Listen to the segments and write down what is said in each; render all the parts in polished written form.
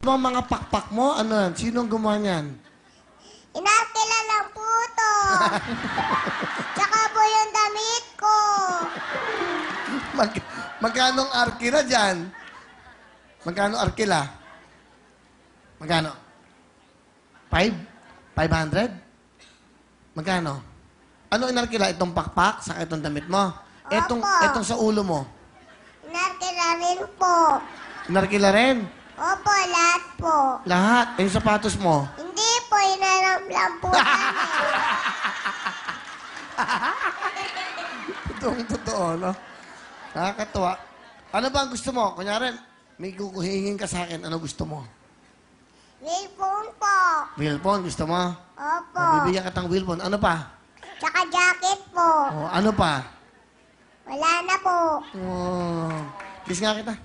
Ang mga pakpak mo, ano yan? Sinong gumawa niyan? Inarkila lang po to. Tsaka po yung damit ko. Magkano ang arkila dyan? Magkano arkila? Magkano? 500? Magkano? Ano inarkila? Itong pakpak? Saka itong damit mo? Etong sa ulo mo? Inarkila rin po. Inarkila rin? Opo, lahat po. Lahat? Eh, yung sapatos mo? Hindi po, inaram lang po namin. Totoo, no? Nakakatuwa. Ano ba ang gusto mo? Kunyari, may kukuhingin ka sa akin. Ano gusto mo? Wilphone po. Wheelphone, gusto mo? Opo. Bibigyan ka ng wheelphone. Ano pa? Tsaka jacket po. Oh, ano pa? Wala na po. Oh, kiss nga kita.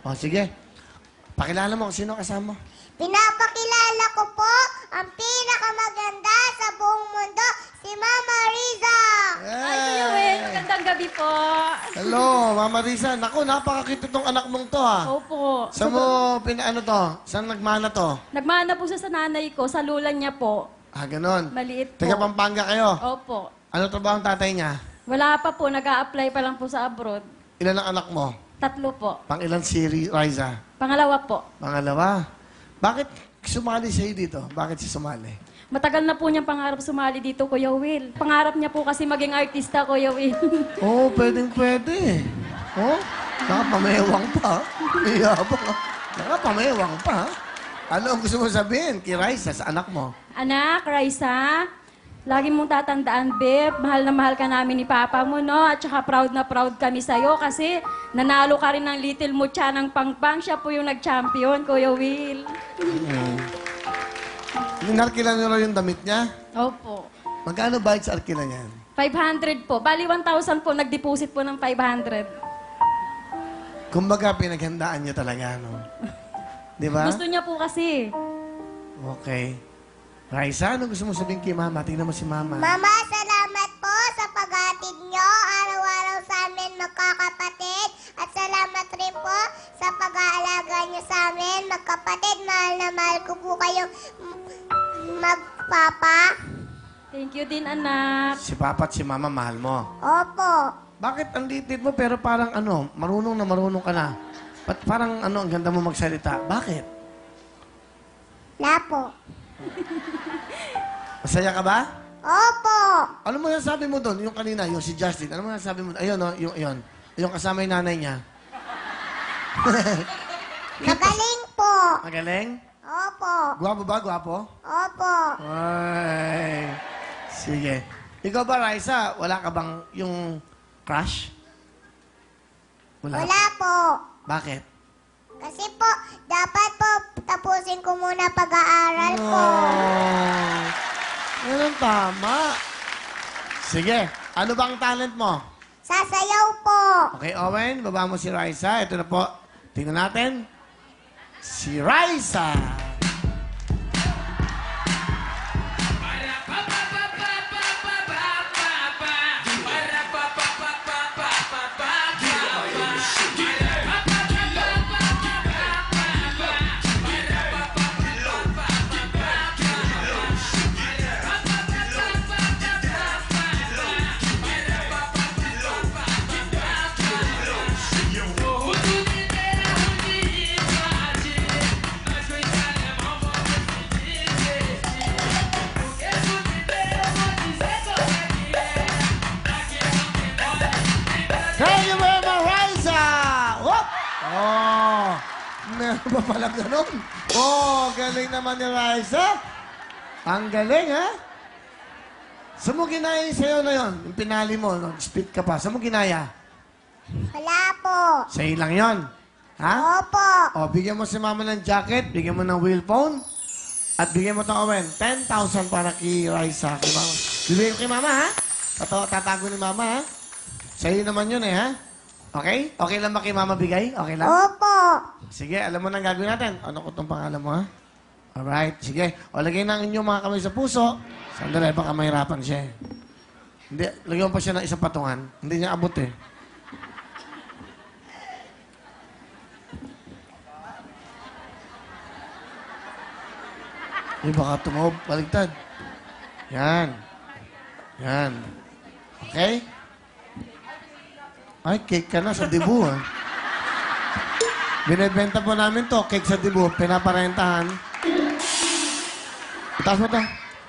Oh, sige. Pakilala mo kung sino kasama. Pinapakilala ko po ang pinakamaganda sa buong mundo, si Mama Riza. Ay, Kuya Will, magandang gabi po. Hello, Mama Risa. Naku, napakakita tong anak mong to, ha? Opo. Saan mo, ano to? Saan nagmana to? Nagmana po siya sa nanay ko, sa lula niya po. Ah, ganon. Maliit po. Taga Pampanga kayo. Opo. Ano trabaho ang tatay niya? Wala pa po, nag-a-apply pa lang po sa abroad. Ilan ang anak mo? 3 po. Pang ilan si Riza? Pangalawa po. Pangalawa. Bakit sumali siya dito? Bakit siya sumali? Matagal na po niyang pangarap sumali dito, Kuya Will. Pangarap niya po kasi maging artista, Kuya Will. Oo, pwedeng-pwede. Oh, nakapamewang pa. Mayabang. Nakapamewang pa. Ano ang gusto mo sabihin kay Riza sa anak mo? Anak, Raisa, lagi mong tatandaan, Beb, mahal na mahal ka namin ni Papa mo, no? At saka proud na proud kami sa'yo kasi nanalo ka rin ng Little Mucha ng Pangpang. Siya po yung nag-champion, Kuya Will. Inarkila niyo rin yung damit niya? Opo. Magkano bayad sa arkila niyan? 500 po. Bali, 1,000 po. Nag-deposit po ng 500. Kumbaga, pinaghandaan niya talaga, no? Di ba? Gusto niya po kasi. Okay. Raisa, ano gusto mo sabihin kay Mama? Tingnan mo si Mama. Mama, salamat po sa paghatid nyo araw-araw sa amin magkakapatid. At salamat rin po sa pag-aalaga nyo sa amin magkapatid. Mahal na mahal ko po kayong magpapa. Thank you din, anak. Si Papa at si Mama, mahal mo. Opo. Bakit ang litid mo pero parang ano, marunong na marunong ka na? Ba't parang ano, ang ganda mo magsalita? Bakit? Na po. Masaya ka ba? Opo. Ano mo nasabi mo doon? Yung kanina, yung si Justin. Ano mo nasabi mo? Ayun, no? Yung kasama yung nanay niya. Magaling po. Magaling? Opo. Gwapo ba? Gwapo? Opo. Ay. Sige. Ikaw ba, Raisa? Wala ka bang yung crush? Wala po. Bakit? Kasi po, dapat po tapusin ko muna pag-aaral ko. Oh. Yan ang tama. Sige. Ano bang talent mo? Sasayaw po. Okay, Owen, baba mo si Raisa. Ito na po. Tingnan natin. Si Raisa. Thank you very much, Raisa! Whoop! Oh, meron ba pala ganun? Oh, galing naman ni Raisa. Ang galing, ha? Saan mo ginaya yung sayo na yun? Yung pinali mo, no? Spit ka pa. Saan mo ginaya? Wala po. Sa'yo lang yun. Ha? Opo. O, bigyan mo si Mama ng jacket, bigyan mo ng wheel phone, at bigyan mo ito, Owen, 10,000 para kay Raisa. Kay Mama. Bibigyan ko kay Mama, ha? Tatago ni Mama, ha? Sa'yo naman yun, ha? Okay? Okay lang ba kay Mama bigay? Okay lang? Opo. Sige, alam mo na ang gagawin natin. Ano ko itong pangalan mo, ha? Alright, sige. O, lagay na ang inyong mga kamay sa puso. Sandali, baka mahirapan siya, eh. Hindi, lagyan mo pa siya ng isang patungan. Hindi niya abot, eh. baka tumawag. Baligtad. Yan. Yan. Okay? Ay, cake ka na sa dibu, ha? Binibenta po namin to, cake sa dibu, pinaparentahan. Itaas mo to.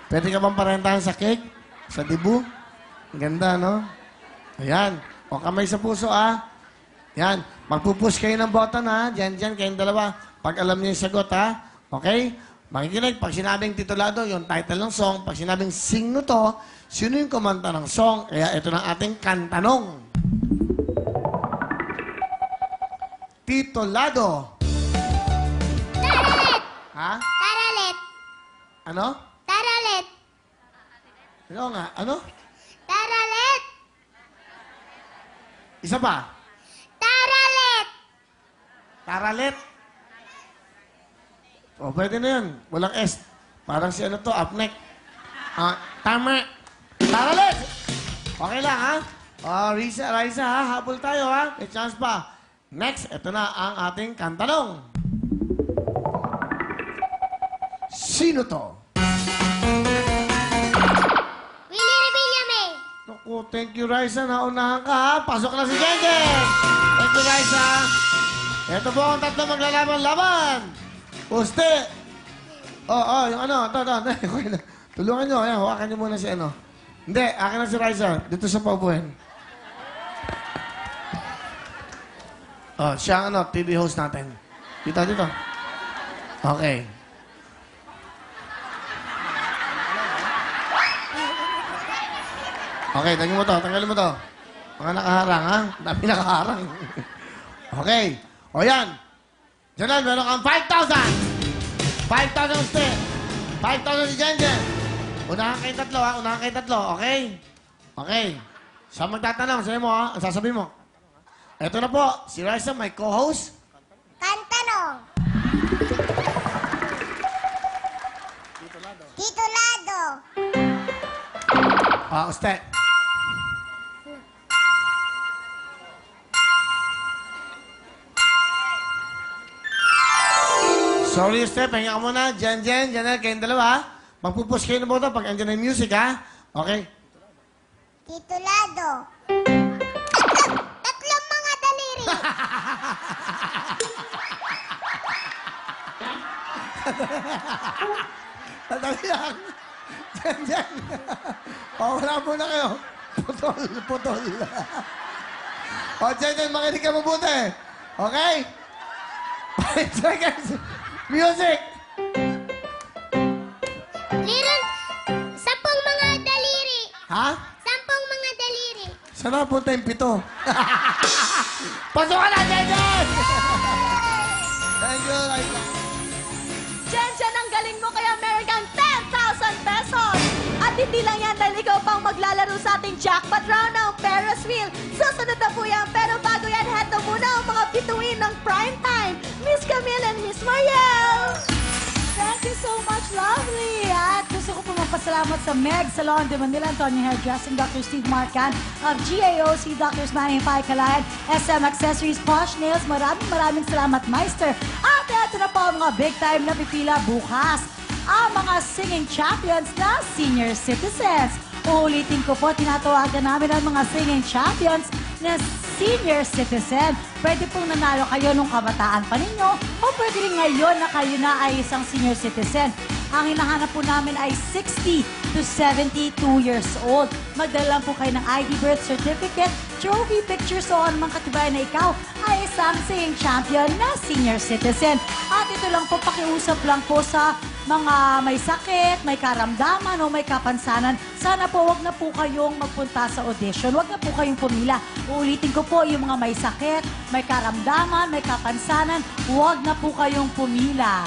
Pwede ka bang parentahan sa cake? Sa dibu? Ang ganda, no? Ayan. O kamay sa puso, ah. Yan. Magpupush kayo ng button, ha? Diyan, kayong dalawa. Pag alam niyo yung sagot, ha? Okay? Makikinig. Pag sinabing titulado, yung title ng song. Pag sinabing sing no to, sino yung kumanta ng song? Kaya ito na ating kantanong. Titulado. Taralet! Ha? Taralet! Ano? Taralet! Ano nga? Ano? Taralet! Isa pa. Taralet! Taralet. O, pwede na yun. Walang S. Parang si ano to, upneck. Tama. Taralet! Okay lang, ha? Risa, ha? Habol tayo, ha? May chance pa. Next, ito na ang ating kantanong. Sino to? Willie Revillame! Naku, thank you, Raisa. Naunahan ka, ha? Pasok na si Jenjen! Thank you, Raisa. Ito po ang tatlo maglalaban-laban. Uste! Yung ano. Okay na. Tulungan nyo. Ayan, hawakan nyo muna si ano. Hindi, akin na si Raisa. Dito sa paupuin. Siya ang TV host natin. Dito. Okay. Okay, tanggalin mo to. Mga nakaharang, ha? Dami nakaharang. Okay. O yan. Janelle, meron kang 5,000. 5,000 uste. 5,000 si Jenjen. Unahan kayong tatlo, ha? Unahan kayong tatlo, okay? Okay. Siya magtatanong, sa'yo mo, ha? Ang sasabihin mo. Ito na po, si Raisa, my co-host. Kantanong! Titulado! Uste. Sorry, Uste. Pahinga ka muna. Janelle, kayong dalawa. Magpupush kayo ng boto pag andyan na yung music, ha? Okay? Titulado! Tatlong mga daliri! Tatali lang. Jan. Wala muna kayo. Putol. Jan, makinig ka mabuti. Okay? 5 seconds. Music! Liron, 10 mga daliri! Ha? 10 mga daliri! Saan napunta yung 7? Pasok ka na, Jan! Thank you, Raisa. Jenjen, ang galing mo kaya meron kang 10,000 pesos! At hindi lang yan dahil ikaw pang maglalaro sa ating jackpot round ng Ferris wheel. Susunod na po yan, pero bago yan, heto muna ang mga bituin ng prime time. Miss Camille and Miss Mariel! Thank you so much, lovely! At gusto ko po magpasalamat sa Meg Salon de Manila, Antonio Hairdressing, Dr. Steve Marcan, of GAOC, Dr. Manny Pai Kalayan, SM Accessories, Posh Nails. Maraming salamat, Meister. At ito na po ang mga big time na pipila bukas. Ang mga singing champions na senior citizens. Uulitin ko po, tinatawagan namin ang mga singing champions na senior citizen. Pwede pong nanalo kayo nung kabataan pa ninyo o pwede rin ngayon na kayo na ay isang senior citizen. Ang hinahanap po namin ay 60 to 72 years old. Magdala lang po kayo ng ID, birth certificate, trophy picture so ang mga katibayan na ikaw ay isang singing champion na senior citizen. At ito lang po, pakiusap lang po sa mga may sakit, may karamdaman o may kapansanan. Sana po wag na po kayong magpunta sa audition. Wag na po kayong pumila. Uulitin ko po, yung mga may sakit, may karamdaman, may kapansanan, wag na po kayong pumila.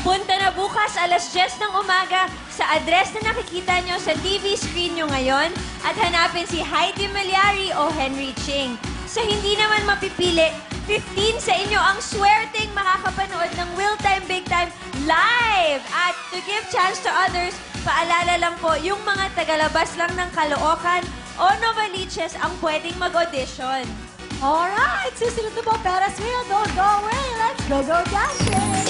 Punta na bukas alas 10 ng umaga sa address na nakikita nyo sa TV screen nyo ngayon at hanapin si Heidi Malyari o Henry Ching. Sa hindi naman mapipili, 15 sa inyo ang swerteng makakapanood ng Will Time Big Time live! At to give chance to others, paalala lang po, yung mga tagalabas lang ng Caloocan o Novaliches ang pwedeng mag-audition. Alright, susunod na po, Ferris wheel, don't go away. Let's go dancing!